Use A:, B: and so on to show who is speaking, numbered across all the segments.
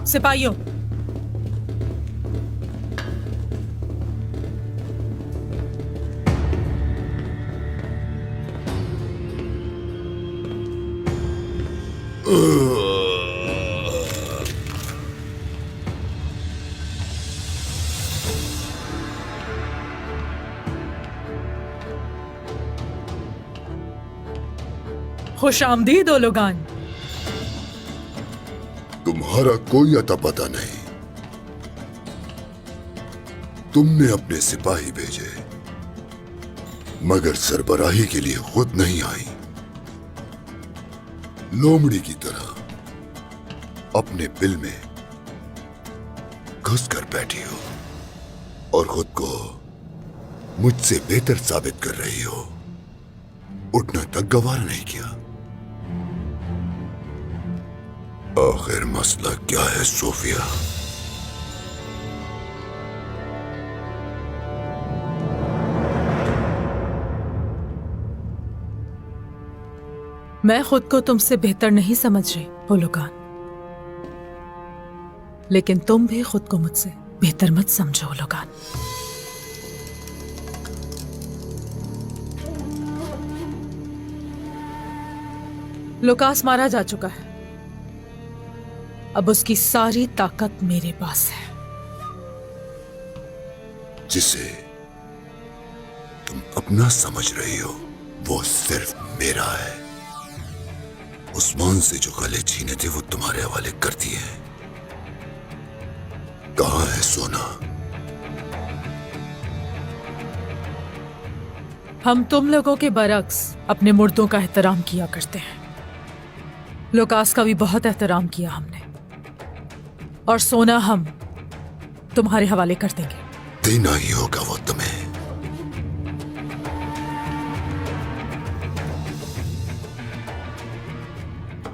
A: सिपाहियों, खुश आमदीद ओ लोगान।
B: तुम्हारा कोई अता पता नहीं। तुमने अपने सिपाही भेजे मगर सरबराही के लिए खुद नहीं आई। लोमड़ी की तरह अपने बिल में घुस कर बैठी हो और खुद को मुझसे बेहतर साबित कर रही हो। उठना तक गवारा नहीं किया। आखिर मसला क्या है सोफिया?
A: मैं खुद को तुमसे बेहतर नहीं समझ रही होलोगान, लेकिन तुम भी खुद को मुझसे बेहतर मत समझो होलोगान। लुकास मारा जा चुका है। अब उसकी सारी ताकत मेरे पास है।
B: जिसे तुम अपना समझ रही हो वो सिर्फ मेरा है। उस्मान से जो गले छीने थे वो तुम्हारे हवाले कर दिए। कहां है सोना?
A: हम तुम लोगों के बरक्स अपने मुर्दों का एहतराम किया करते हैं। लुकास का भी बहुत एहतराम किया हमने, और सोना हम तुम्हारे हवाले कर देंगे।
B: देना ही होगा वो तुम्हें।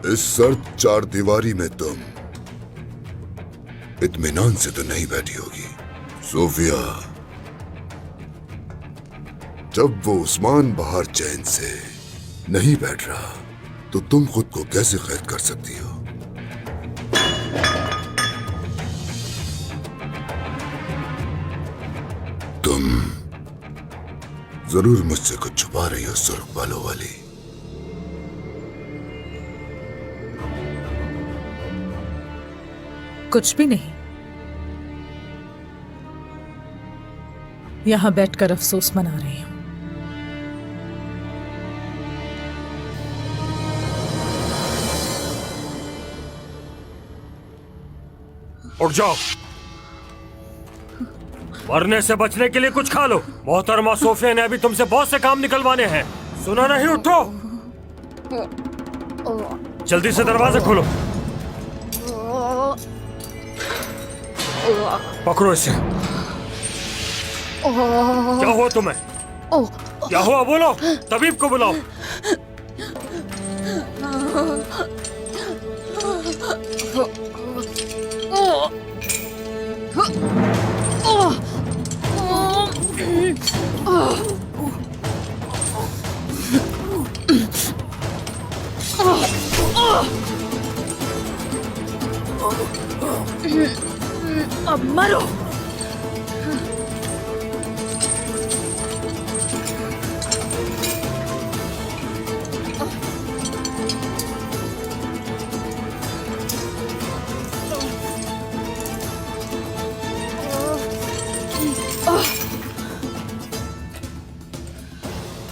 B: इस सर्द चार दीवारी में तुम इत्मीनान से तो नहीं बैठी होगी सोफिया। जब वो उस्मान बाहर चैन से नहीं बैठ रहा तो तुम खुद को कैसे कैद कर सकती हो? तुम जरूर मुझसे कुछ छुपा रही हो सुर्ख बालों वाली।
A: कुछ भी नहीं। यहां बैठकर अफसोस मना रही हूं।
C: उठ जाओ। मरने से बचने के लिए कुछ खा लो। मोहतरमा सोफिया ने अभी तुमसे बहुत से काम निकलवाने हैं। सुना नहीं? उठो, जल्दी से दरवाजा खोलो। पकड़ो इसे। क्या हुआ तुम्हें? क्या हुआ बोलो, तबीब को बुलाओ।
A: अब मरो।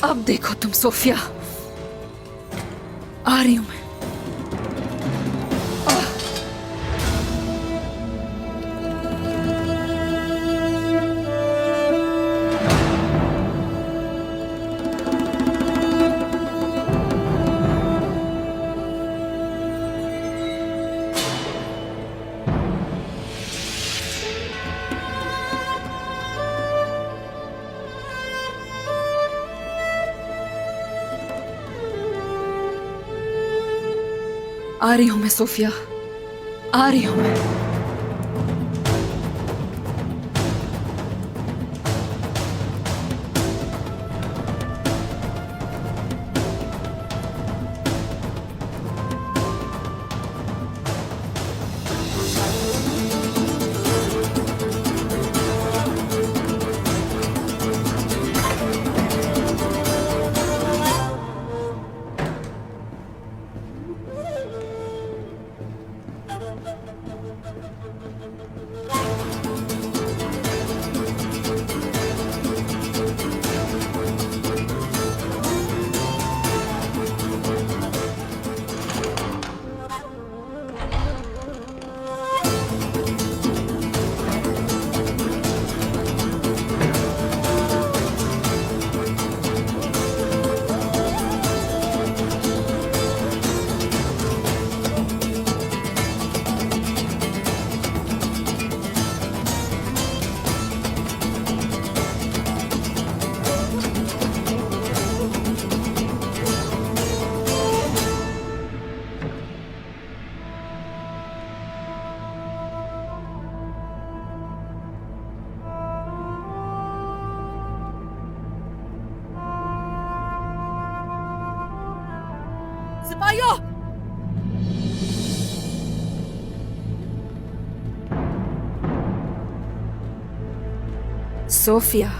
D: अब देखो तुम सोफिया, आ रही हूं मैं। आ रही हूं मैं सोफिया, आ रही हूं मैं।
A: सिपाहियों!
D: सोफिया,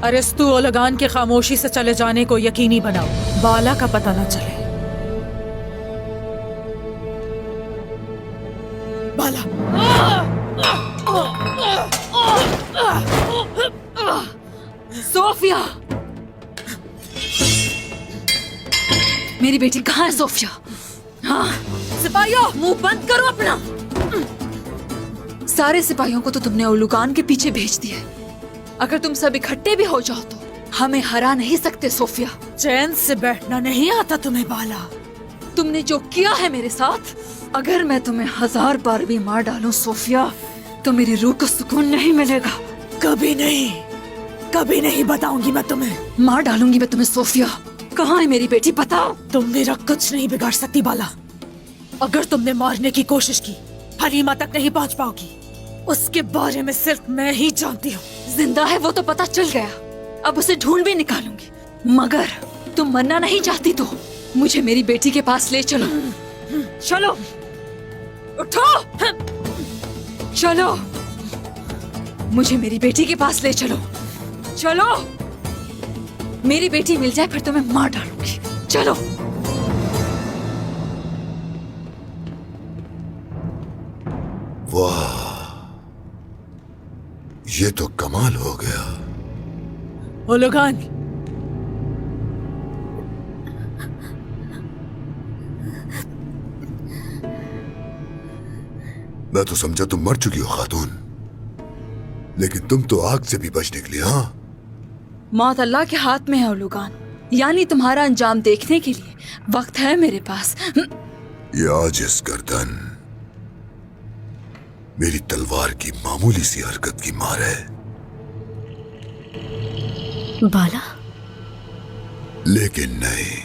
A: अरिस्तु ओलगान के खामोशी से चले जाने को यकीनी बनाओ, बाला का पता न चले। बाला!
D: सोफिया! मेरी बेटी कहाँ है सोफिया? हाँ,
A: सिपाहियों!
D: मुंह बंद करो अपना। सारे सिपाहियों को तो तुमने ओलुगान के पीछे भेज दिया। अगर तुम सब इकट्ठे भी हो जाओ तो हमें हरा नहीं सकते सोफिया।
A: चैन से बैठना नहीं आता तुम्हें बाला।
D: तुमने जो किया है मेरे साथ, अगर मैं तुम्हें 1000 बार भी मार डालूं सोफिया, तो मेरी रूह को सुकून नहीं मिलेगा।
A: कभी नहीं बताऊंगी मैं तुम्हें।
D: मार डालूंगी मैं तुम्हें सोफिया। कहाँ है मेरी बेटी, बताओ।
A: तुम मेरा कुछ नहीं बिगाड़ सकती बाला। अगर तुमने मारने की कोशिश की, हलीमा तक नहीं पहुंच पाओगी। उसके बारे में सिर्फ मैं ही जानती हूँ।
D: जिंदा है वो तो पता चल गया, अब उसे ढूंढ भी निकालूंगी। मगर तुम मरना नहीं चाहती तो मुझे मेरी बेटी के पास ले चलो। चलो, उठो, चलो, मुझे मेरी बेटी के पास ले चलो। चलो, मेरी बेटी मिल जाए फिर तो मैं मार डालूंगी। चलो।
B: वाह, ये तो कमाल हो गया।
A: ओलगान,
B: मैं तो समझा तुम मर चुकी हो खातून, लेकिन तुम तो आग से भी बच निकली। हाँ,
D: मौत अल्लाह के हाथ में है ओलुगान, यानी तुम्हारा अंजाम देखने के लिए वक्त है मेरे पास।
B: ये आजिज़ गर्दन मेरी तलवार की मामूली सी हरकत की मार है।
D: बाला,
B: लेकिन नहीं,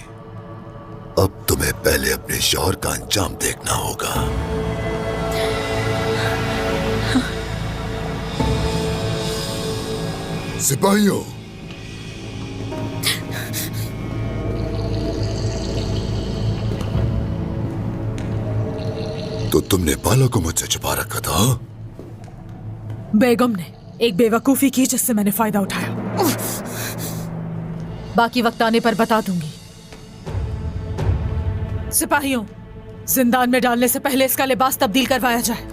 B: अब तुम्हें पहले अपने शौहर का अंजाम देखना होगा। सिपाहियों, तो तुमने बाला को मुझसे छुपा रखा था?
A: बेगम ने एक बेवकूफी की जिससे मैंने फायदा उठाया। बाकी वक्त आने पर बता दूंगी। सिपाहियों, जिंदान में डालने से पहले इसका लिबास तब्दील करवाया जाए।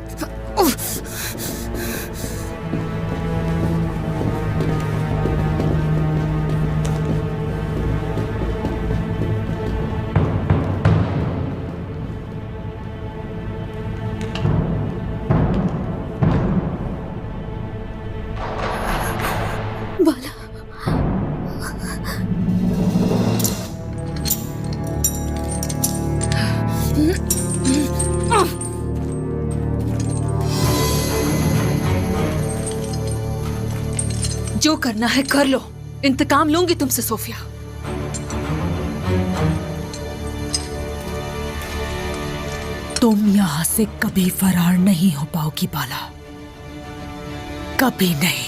D: बाला, जो करना है कर लो, इंतकाम लूंगी तुमसे सोफिया।
A: तुम यहां से कभी फरार नहीं हो पाओगी बाला, कभी नहीं।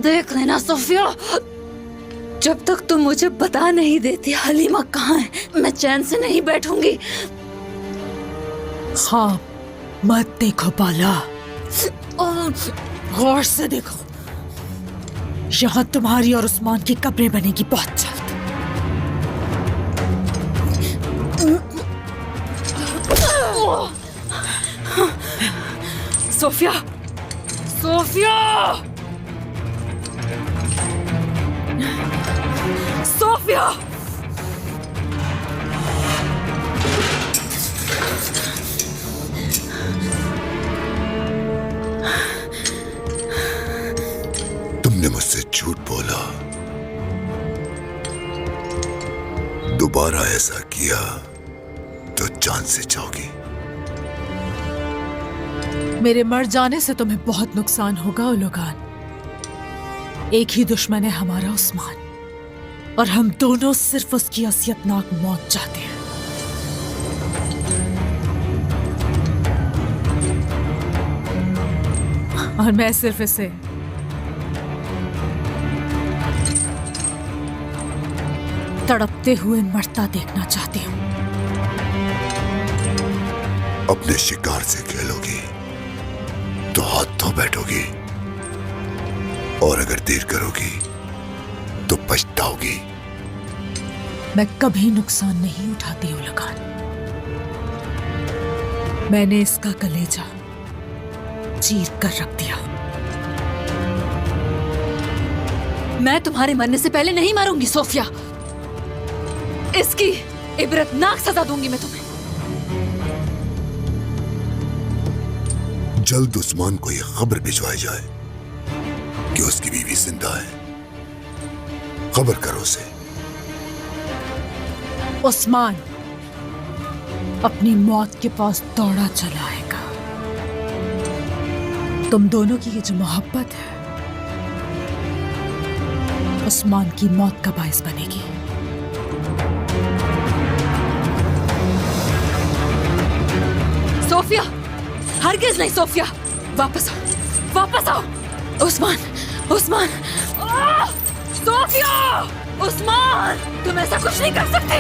D: देख लेना सोफिया, जब तक तुम मुझे बता नहीं देती हलीमा कहाँ है, मैं चैन से नहीं बैठूंगी।
A: हाँ, मत देखो बाला, गौर से देखो। यहाँ तुम्हारी और उस्मान की कब्रें बनेगी बहुत जल्द।
D: सोफिया, सोफिया, सोफिया,
B: तुमने मुझसे झूठ बोला, दोबारा ऐसा किया तो जान से जाओगी।
A: मेरे मर जाने से तुम्हें बहुत नुकसान होगा उलुगान। एक ही दुश्मन है हमारा, उस्मान, और हम दोनों सिर्फ उसकी असलियतनाक मौत चाहते हैं। और मैं सिर्फ इसे तड़पते हुए मरता देखना चाहती हूँ।
B: अपने शिकार से खेलोगी तो हाथ धो बैठोगी, और अगर देर करोगी तो पछताओगी।
A: मैं कभी नुकसान नहीं उठाती उलुगान। मैंने इसका कलेजा चीर कर रख दिया।
D: मैं तुम्हारे मरने से पहले नहीं मारूंगी सोफिया। इसकी इबरतनाक सजा दूंगी मैं तुम्हें।
B: जल्द उस्मान को यह खबर भिजवाई जाए कि उसकी बीवी जिंदा है। खबर करो उसे।
A: उस्मान अपनी मौत के पास दौड़ा चला आएगा। तुम दोनों की ये जो मोहब्बत है उस्मान की मौत का बायस बनेगी।
D: सोफिया, हरगिज नहीं सोफिया। वापस आओ, वापस आओ। उस्मान, उस्मान, सोफिया, उस्मान, तुम ऐसा कुछ नहीं कर सकते।